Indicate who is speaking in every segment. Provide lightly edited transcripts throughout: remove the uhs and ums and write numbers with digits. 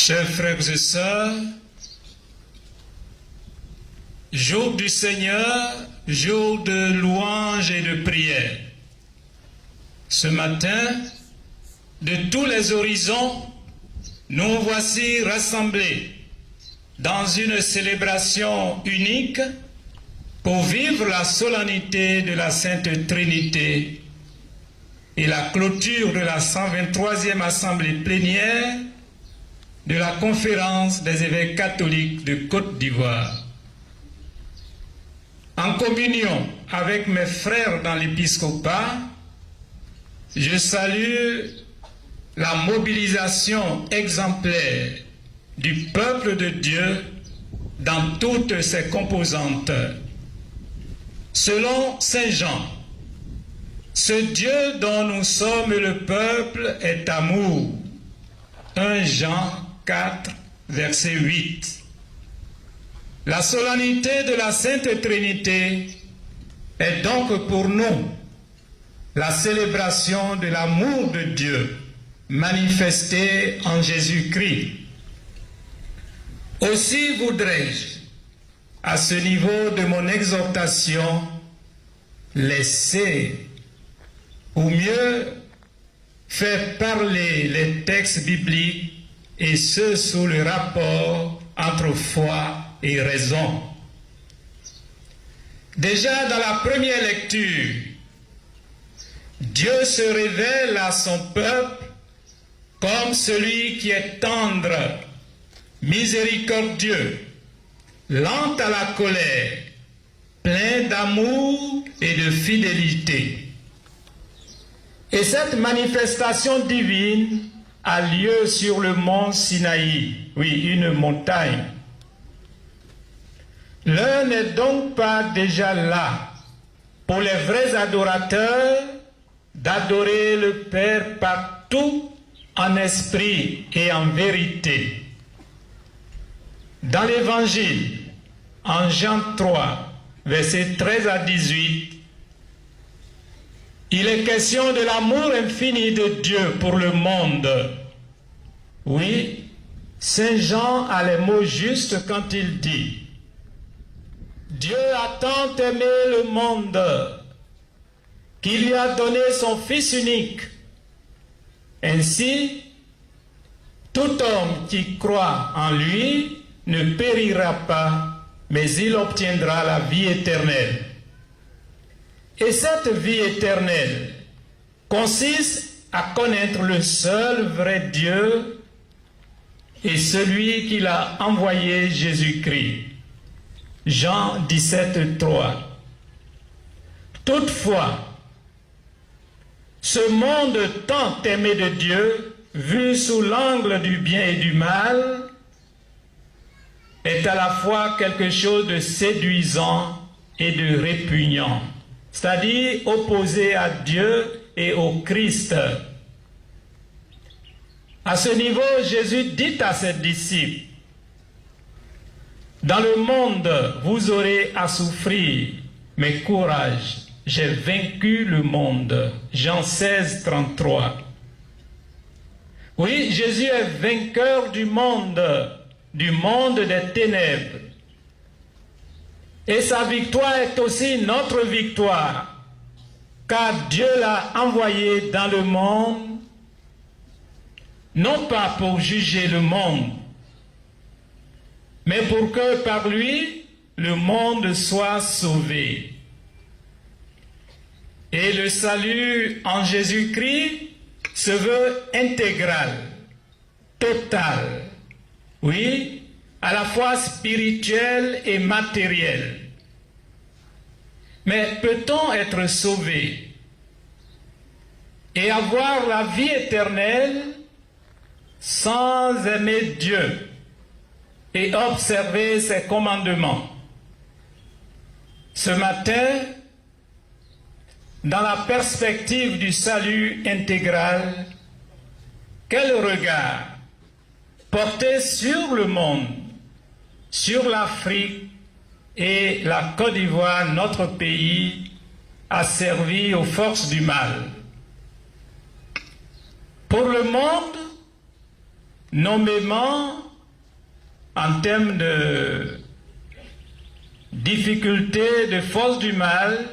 Speaker 1: Chers frères et sœurs, jour du Seigneur, jour de louange et de prière. Ce matin, de tous les horizons, nous voici rassemblés dans une célébration unique pour vivre la solennité de la Sainte Trinité et la clôture de la 123e Assemblée plénière de la Conférence des évêques catholiques de Côte d'Ivoire. En communion avec mes frères dans l'épiscopat, je salue la mobilisation exemplaire du peuple de Dieu dans toutes ses composantes. Selon Saint Jean, ce Dieu dont nous sommes le peuple est amour. 1 Jean 4, verset 8. La solennité de la Sainte Trinité est donc pour nous la célébration de l'amour de Dieu manifesté en Jésus-Christ. Aussi voudrais-je, à ce niveau de mon exhortation, laisser, ou mieux, faire parler les textes bibliques et ce sous le rapport entre foi et raison. Déjà dans la première lecture, Dieu se révèle à son peuple comme celui qui est tendre, miséricordieux, lent à la colère, plein d'amour et de fidélité. Et cette manifestation divine a lieu sur le mont Sinaï, oui, une montagne. L'heure n'est donc pas déjà là pour les vrais adorateurs d'adorer le Père partout en esprit et en vérité. Dans l'Évangile, en Jean 3, versets 13 à 18, il est question de l'amour infini de Dieu pour le monde. Oui, Saint Jean a les mots justes quand il dit « Dieu a tant aimé le monde qu'il lui a donné son Fils unique. Ainsi, tout homme qui croit en lui ne périra pas, mais il obtiendra la vie éternelle. » Et cette vie éternelle consiste à connaître le seul vrai Dieu et celui qu'il a envoyé, Jésus-Christ. Jean 17, 3. Toutefois, ce monde tant aimé de Dieu, vu sous l'angle du bien et du mal, est à la fois quelque chose de séduisant et de répugnant, c'est-à-dire opposé à Dieu et au Christ. À ce niveau, Jésus dit à ses disciples, « Dans le monde, vous aurez à souffrir, mais courage, j'ai vaincu le monde. » Jean 16, 33. Oui, Jésus est vainqueur du monde des ténèbres. Et sa victoire est aussi notre victoire, car Dieu l'a envoyé dans le monde, non pas pour juger le monde, mais pour que par lui, le monde soit sauvé. Et le salut en Jésus-Christ se veut intégral, total, oui, à la fois spirituel et matériel. Mais peut-on être sauvé et avoir la vie éternelle sans aimer Dieu et observer ses commandements? Ce matin, dans la perspective du salut intégral, quel regard porter sur le monde, sur l'Afrique et la Côte d'Ivoire, notre pays, asservi aux forces du mal. Pour le monde, nommément en termes de difficultés, de force du mal.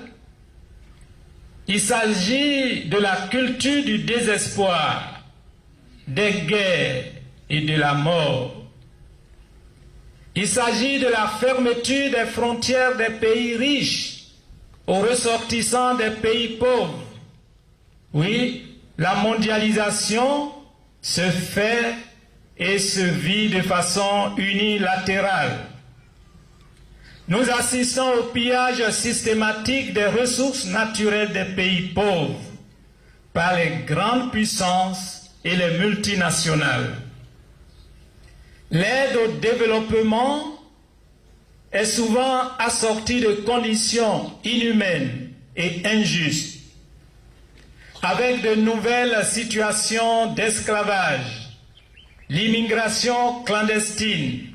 Speaker 1: Il s'agit de la culture du désespoir, des guerres et de la mort. Il s'agit de la fermeture des frontières des pays riches aux ressortissants des pays pauvres. Oui, la mondialisation se fait et se vit de façon unilatérale. Nous assistons au pillage systématique des ressources naturelles des pays pauvres par les grandes puissances et les multinationales. L'aide au développement est souvent assortie de conditions inhumaines et injustes, avec de nouvelles situations d'esclavage, l'immigration clandestine,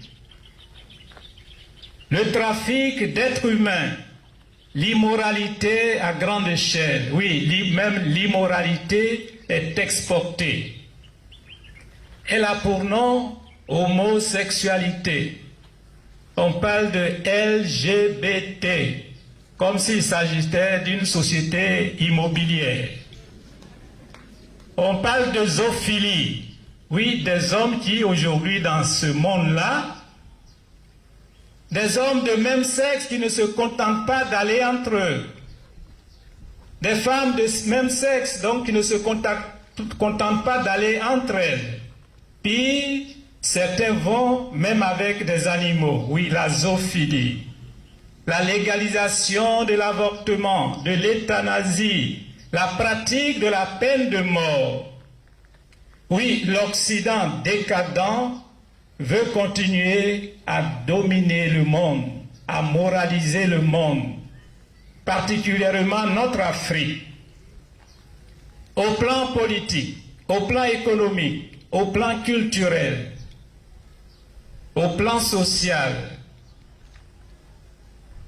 Speaker 1: le trafic d'êtres humains, l'immoralité à grande échelle. Oui, même l'immoralité est exportée. Elle a pour nom homosexualité. On parle de LGBT, comme s'il s'agissait d'une société immobilière. On parle de zoophilie. Oui, des hommes qui aujourd'hui dans ce monde-là, des hommes de même sexe qui ne se contentent pas d'aller entre eux. Des femmes de même sexe, donc, qui ne se contentent pas d'aller entre elles. Puis, certains vont même avec des animaux. Oui, la zoophilie. La légalisation de l'avortement, de l'euthanasie, la pratique de la peine de mort. Oui, l'Occident décadent veut continuer à dominer le monde, à moraliser le monde, particulièrement notre Afrique. Au plan politique, au plan économique, au plan culturel, au plan social,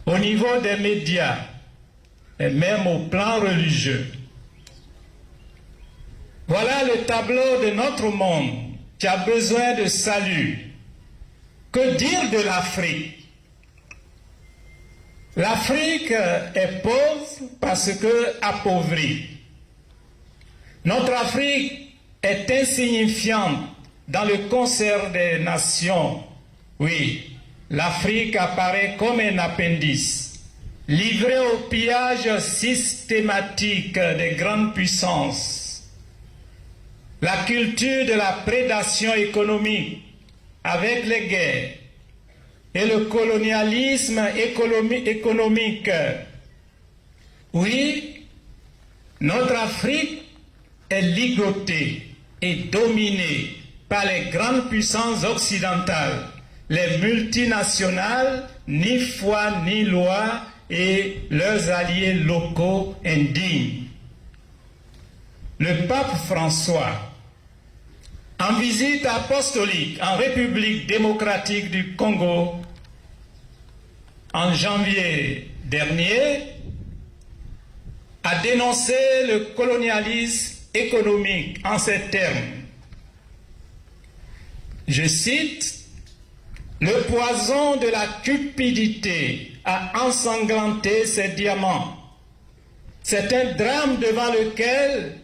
Speaker 1: au niveau des médias et même au plan religieux. Voilà le tableau de notre monde qui a besoin de salut. Que dire de l'Afrique? L'Afrique est pauvre parce que appauvrie. Notre Afrique est insignifiante dans le concert des nations. Oui, l'Afrique apparaît comme un appendice, livré au pillage systématique des grandes puissances. La culture de la prédation économique avec les guerres et le colonialisme économique. Oui, notre Afrique est ligotée et dominée par les grandes puissances occidentales, les multinationales, ni foi ni loi, et leurs alliés locaux indignes. Le pape François, en visite apostolique en République démocratique du Congo en janvier dernier, a dénoncé le colonialisme économique en ces termes. Je cite, « Le poison de la cupidité a ensanglanté ces diamants. C'est un drame devant lequel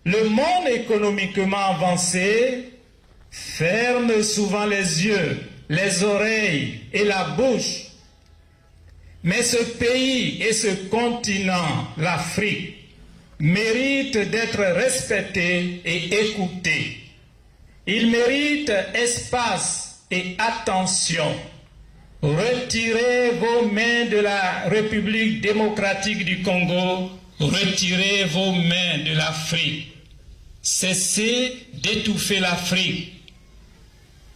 Speaker 1: le monde économiquement avancé ferme souvent les yeux, les oreilles et la bouche. Mais ce pays et ce continent, l'Afrique, méritent d'être respectés et écoutés. Ils méritent espace et attention. Retirez vos mains de la République démocratique du Congo, retirez vos mains de l'Afrique. Cessez d'étouffer l'Afrique.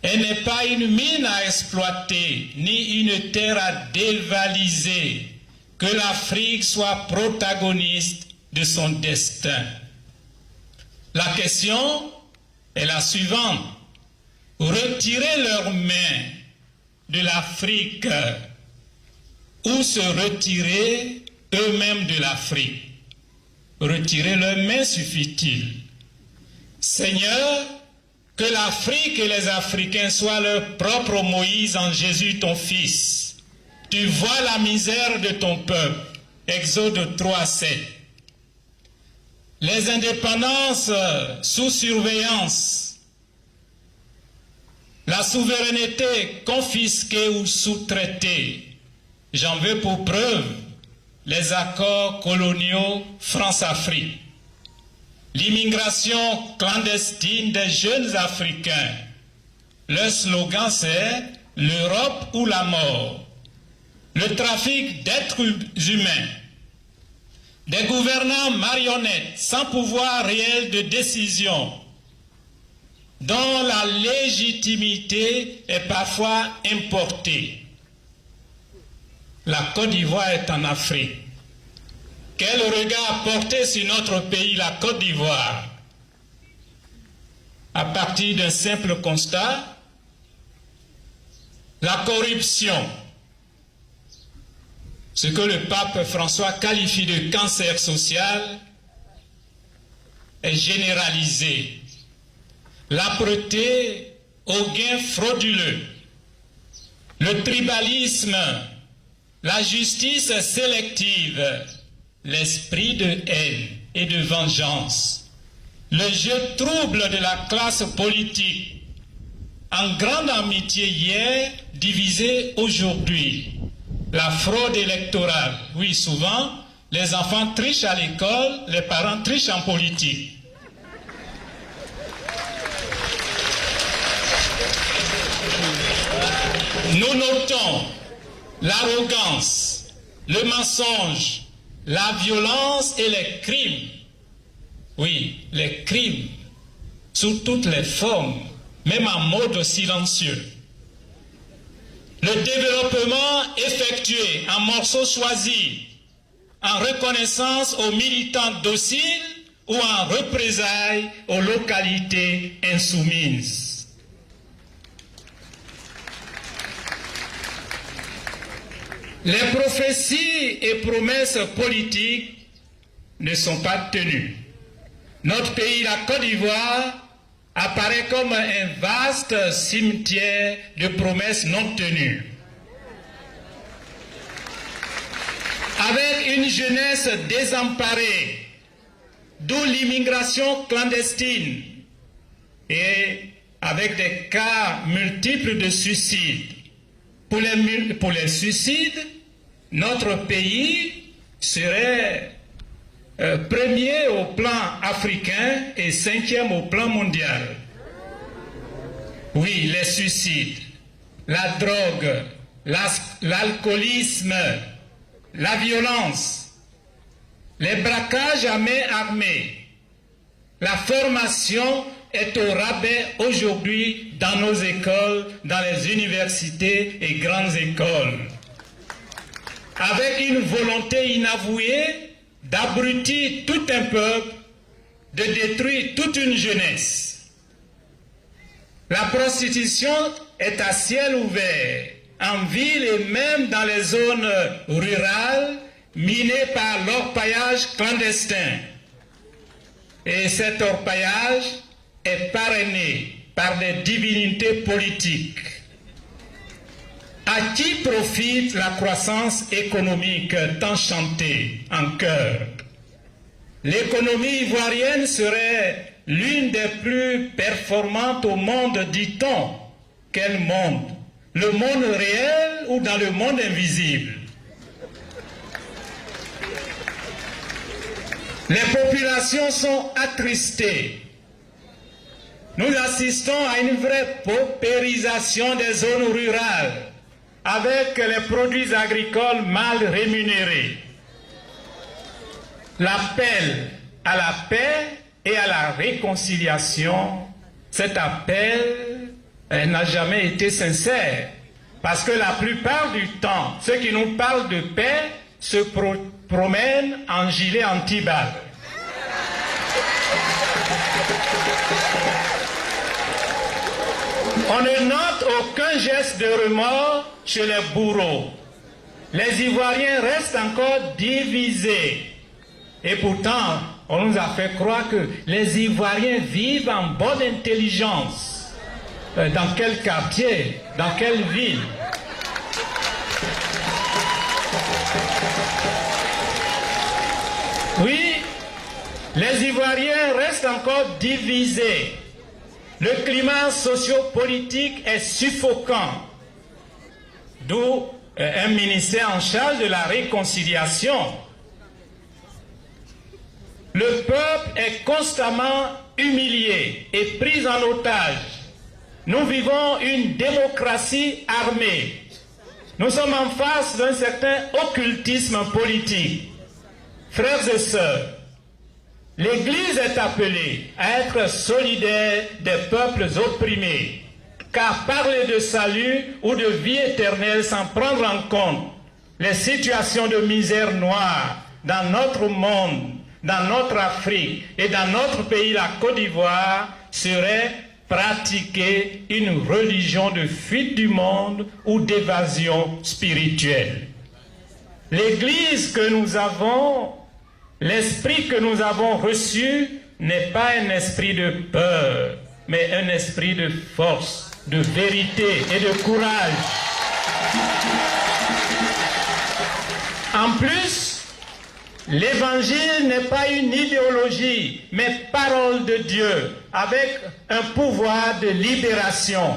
Speaker 1: Elle n'est pas une mine à exploiter, ni une terre à dévaliser. Que l'Afrique soit protagoniste de son destin. La question est la suivante. Retirer leurs mains de l'Afrique ou se retirer eux-mêmes de l'Afrique? Retirer leurs mains suffit-il? Seigneur, Que l'Afrique et les Africains soient leur propre Moïse en Jésus ton Fils. Tu vois la misère de ton peuple. Exode 3:7. Les indépendances sous surveillance, la souveraineté confisquée ou sous-traitée. J'en veux pour preuve les accords coloniaux France-Afrique. L'immigration clandestine des jeunes Africains. Leur slogan c'est « l'Europe ou la mort ». Le trafic d'êtres humains. Des gouvernants marionnettes sans pouvoir réel de décision, dont la légitimité est parfois importée. La Côte d'Ivoire est en Afrique. Quel regard porter sur notre pays, la Côte d'Ivoire? À partir d'un simple constat, la corruption, ce que le pape François qualifie de cancer social, est généralisé. L'âpreté aux gains frauduleux, le tribalisme, la justice sélective, l'esprit de haine et de vengeance, le jeu trouble de la classe politique, en grande amitié hier, divisée aujourd'hui, la fraude électorale. Oui, souvent, les enfants trichent à l'école, les parents trichent en politique. Nous notons l'arrogance, le mensonge, la violence et les crimes. Oui, les crimes, sous toutes les formes, même en mode silencieux. Le développement effectué en morceaux choisis, en reconnaissance aux militants dociles ou en représailles aux localités insoumises. Les prophéties et promesses politiques ne sont pas tenues. Notre pays, la Côte d'Ivoire, apparaît comme un vaste cimetière de promesses non tenues. Avec une jeunesse désemparée, d'où l'immigration clandestine, et avec des cas multiples de suicides. Pour les suicides, notre pays serait premier au plan africain et 5e au plan mondial. Oui, les suicides, la drogue, l'alcoolisme, la violence, les braquages à main armée. La formation est au rabais aujourd'hui dans nos écoles, dans les universités et grandes écoles. Avec une volonté inavouée d'abrutir tout un peuple, de détruire toute une jeunesse. La prostitution est à ciel ouvert, en ville et même dans les zones rurales, minées par l'orpaillage clandestin. Et cet orpaillage est parrainé par des divinités politiques. À qui profite la croissance économique tant chantée en chœur? L'économie ivoirienne serait l'une des plus performantes au monde, dit-on. Quel monde? Le monde réel ou dans le monde invisible? Les populations sont attristées. Nous assistons à une vraie paupérisation des zones rurales, avec les produits agricoles mal rémunérés. L'appel à la paix et à la réconciliation, cet appel n'a jamais été sincère. Parce que la plupart du temps, ceux qui nous parlent de paix se promènent en gilet anti-balles. On ne note aucun geste de remords chez les bourreaux. Les Ivoiriens restent encore divisés. Et pourtant, On nous a fait croire que les Ivoiriens vivent en bonne intelligence. Dans quel quartier? Dans quelle ville? Oui, les Ivoiriens restent encore divisés. Le climat sociopolitique est suffocant. D'où un ministère en charge de la réconciliation. Le peuple est constamment humilié et pris en otage. Nous vivons une démocratie armée. Nous sommes en face d'un certain occultisme politique. Frères et sœurs, l'Église est appelée à être solidaire des peuples opprimés, car parler de salut ou de vie éternelle sans prendre en compte les situations de misère noire dans notre monde, dans notre Afrique et dans notre pays, la Côte d'Ivoire, serait pratiquer une religion de fuite du monde ou d'évasion spirituelle. L'Église que nous avons, l'esprit que nous avons reçu n'est pas un esprit de peur, mais un esprit de force, de vérité et de courage. En plus, l'Évangile n'est pas une idéologie, mais parole de Dieu, avec un pouvoir de libération.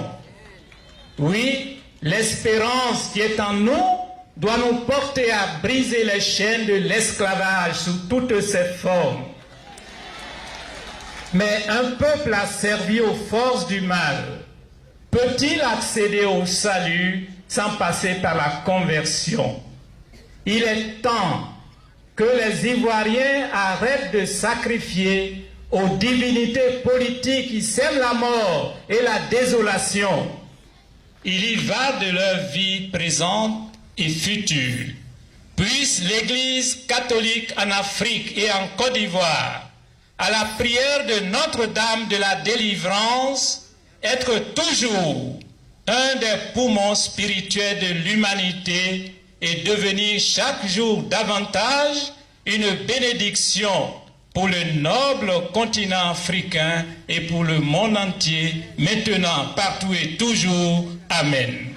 Speaker 1: Oui, l'espérance qui est en nous doit nous porter à briser les chaînes de l'esclavage sous toutes ses formes. Mais un peuple asservi aux forces du mal peut-il accéder au salut sans passer par la conversion? Il est temps que les Ivoiriens arrêtent de sacrifier aux divinités politiques qui sèment la mort et la désolation. Il y va de leur vie présente et future. Puisse l'Église catholique en Afrique et en Côte d'Ivoire, à la prière de Notre-Dame de la Délivrance, être toujours un des poumons spirituels de l'humanité et devenir chaque jour davantage une bénédiction pour le noble continent africain et pour le monde entier, maintenant, partout et toujours. Amen.